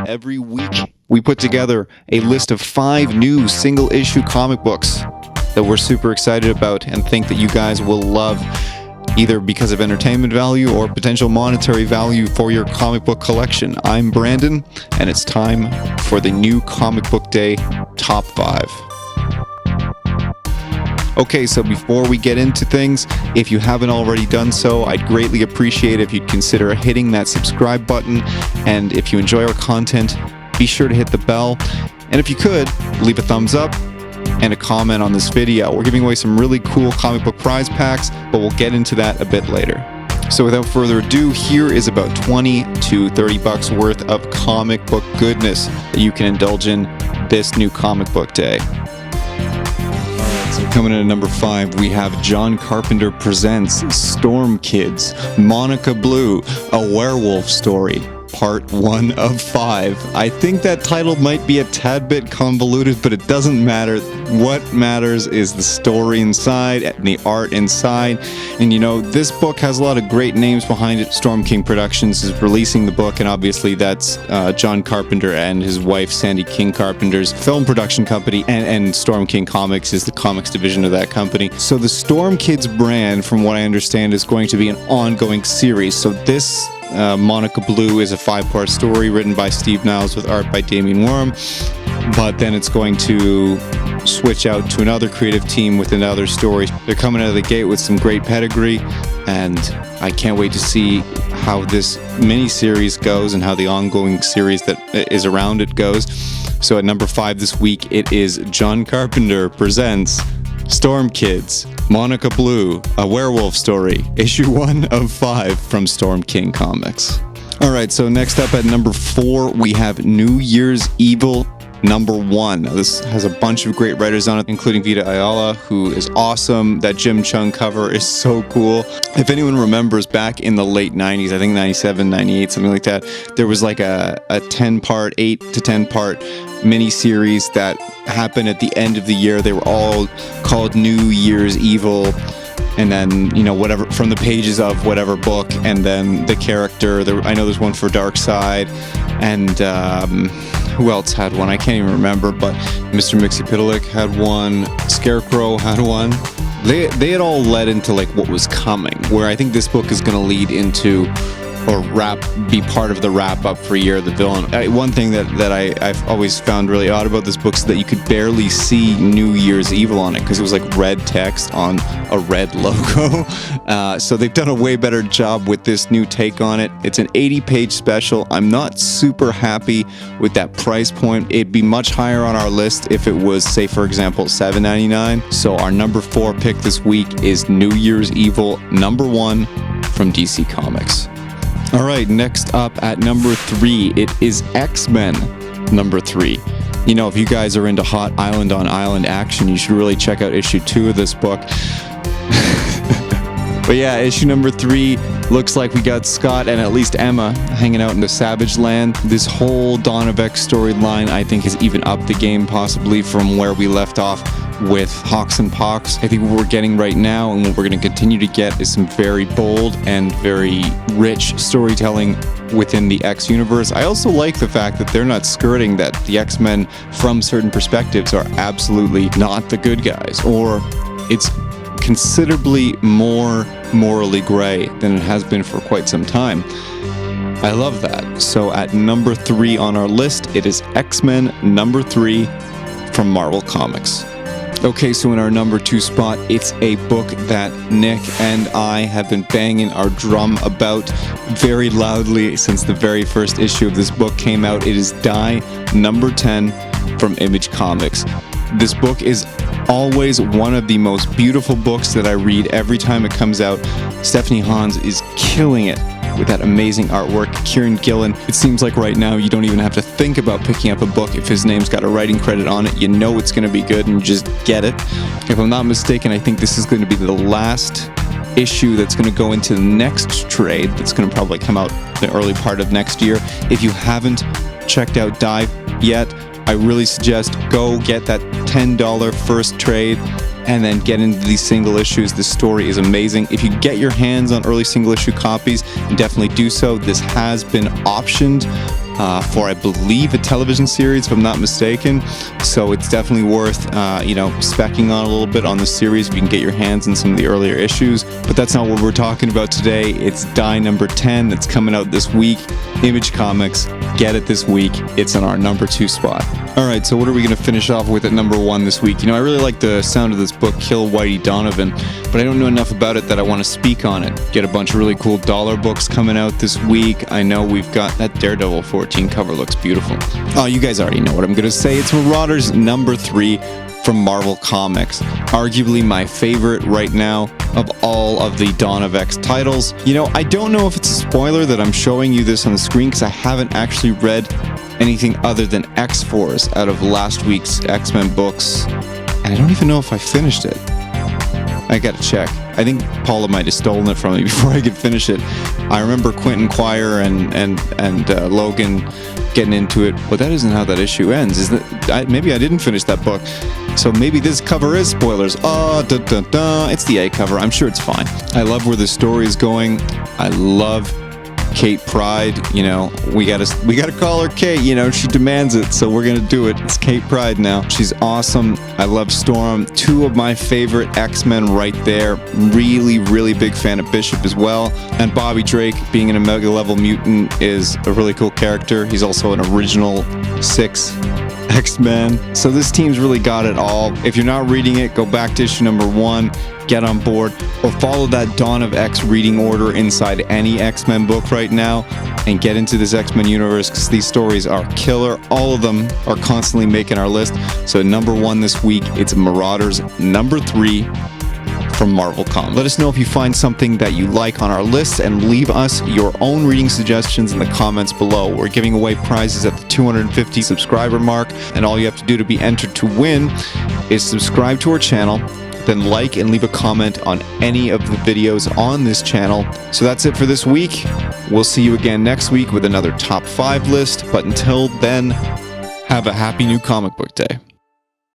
Every week, we put together a list of 5 new single-issue comic books that we're super excited about and think that you guys will love, either because of entertainment value or potential monetary value for your comic book collection. I'm Brandon, and it's time for the new Comic Book Day Top 5. Okay, so before we get into things, if you haven't already done so, I'd greatly appreciate if you'd consider hitting that subscribe button, and if you enjoy our content, be sure to hit the bell, and if you could, leave a thumbs up and a comment on this video. We're giving away some really cool comic book prize packs, but we'll get into that a bit later. So without further ado, here is about 20 to 30 bucks worth of comic book goodness that you can indulge in this new Comic Book Day. So coming in at number 5, we have John Carpenter presents Storm Kids, Monica Blue, a werewolf story. Part 1 of 5. I think that title might be a tad bit convoluted, but it doesn't matter. What matters is the story inside and the art inside. And you know, this book has a lot of great names behind it. Storm King Productions is releasing the book, and obviously that's John Carpenter and his wife Sandy King Carpenter's film production company, and Storm King Comics is the comics division of that company. So the Storm Kids brand, from what I understand, is going to be an ongoing series. So this Monica Blue is a 5-part story written by Steve Niles with art by Damian Worm, but then it's going to switch out to another creative team with another story. They're coming out of the gate with some great pedigree, and I can't wait to see how this mini-series goes and how the ongoing series that is around it goes. So at number 5 this week, it is John Carpenter presents Storm Kids, Monica Blue, a werewolf story, issue 1 of 5 from Storm King Comics. Alright, so next up at number 4, we have New Year's Evil number 1. Now, this has a bunch of great writers on it, including Vita Ayala, who is awesome. That Jim Chung cover is so cool. If anyone remembers back in the late 90s, I think 97, 98, something like that, there was like a 10-part, 8 to 10-part mini-series that happened at the end of the year. They were all called New Year's Evil, and then, you know, whatever, from the pages of whatever book, and then the character. I know there's one for Darkseid, and who else had one? I can't even remember, but Mr. Mxyzptlk had one, Scarecrow had one. They had all led into like what was coming, where I think this book is going to lead into, or be part of the wrap-up for Year of the Villain. One thing that I've always found really odd about this book is that you could barely see New Year's Evil on it, because it was like red text on a red logo. So they've done a way better job with this new take on it. It's an 80-page special. I'm not super happy with that price point. It'd be much higher on our list if it was, say, for example, $7.99. So our number 4 pick this week is New Year's Evil number 1 from DC Comics. Alright, next up at number 3, it is X-Men number 3. You know, if you guys are into hot island-on-island action, you should really check out issue 2 of this book. But yeah, issue number 3 looks like we got Scott and at least Emma hanging out in the Savage Land. This whole Dawn of X storyline, I think, has even upped the game possibly from where we left off with Hawks and Pox. I think what we're getting right now, and what we're going to continue to get, is some very bold and very rich storytelling within the X universe. I also like the fact that they're not skirting that the X-Men, from certain perspectives, are absolutely not the good guys, or it's considerably more morally gray than it has been for quite some time. I love that. So at number 3 on our list, it is X-Men number 3 from Marvel Comics. Okay, so in our number 2 spot, it's a book that Nick and I have been banging our drum about very loudly since the very first issue of this book came out. It is Die number 10 from Image Comics. This book is always one of the most beautiful books that I read every time it comes out. Stephanie Hans is killing it with that amazing artwork. Kieran Gillen, it seems like right now you don't even have to think about picking up a book. If his name's got a writing credit on it, you know it's going to be good and you just get it. If I'm not mistaken, I think this is going to be the last issue that's going to go into the next trade that's going to probably come out the early part of next year. If you haven't checked out Die yet, I really suggest go get that $10 first trade and then get into these single issues. This story is amazing. If you get your hands on early single issue copies, definitely do so. This has been optioned for, I believe, a television series, if I'm not mistaken. So it's definitely worth, specking on a little bit on the series if you can get your hands on some of the earlier issues. But that's not what we're talking about today. It's Die number 10 that's coming out this week. Image Comics, get it this week. It's in our number 2 spot. All right, so what are we going to finish off with at number 1 this week? I really like the sound of this book, Kill Whitey Donovan, but I don't know enough about it that I want to speak on it. Get a bunch of really cool dollar books coming out this week. I know we've got that Daredevil 14 cover, looks beautiful. Oh, you guys already know what I'm going to say. It's Marauders number 3 from Marvel Comics. Arguably my favorite right now of all of the Dawn of X titles. I don't know if it's a spoiler that I'm showing you this on the screen because I haven't actually read anything other than X-Force out of last week's X-Men books, and I don't even know if I finished it. I gotta check. I think Paula might have stolen it from me before I could finish it. I remember Quentin Quire and Logan getting into it, but that isn't how that issue ends. Maybe I didn't finish that book, so maybe this cover is spoilers. It's the A cover. I'm sure it's fine. I love where the story is going. I love Kate Pride. We gotta call her Kate. She demands it, so we're gonna do it. It's Kate Pride now. She's awesome. I love Storm. 2 of my favorite X-Men right there. Really, really big fan of Bishop as well. And Bobby Drake, being an Omega level mutant, is a really cool character. He's also an original 6 X-Men. So this team's really got it all. If you're not reading it, go back to issue number 1, get on board, or follow that Dawn of X reading order inside any X-Men book right now and get into this X-Men universe because these stories are killer. All of them are constantly making our list. So number 1 this week, it's Marauders number 3 from Marvel Comics. Let us know if you find something that you like on our list and leave us your own reading suggestions in the comments below. We're giving away prizes at the 250 subscriber mark, and all you have to do to be entered to win is subscribe to our channel, then like and leave a comment on any of the videos on this channel. So that's it for this week. We'll see you again next week with another top 5 list, but until then, have a happy new comic book day.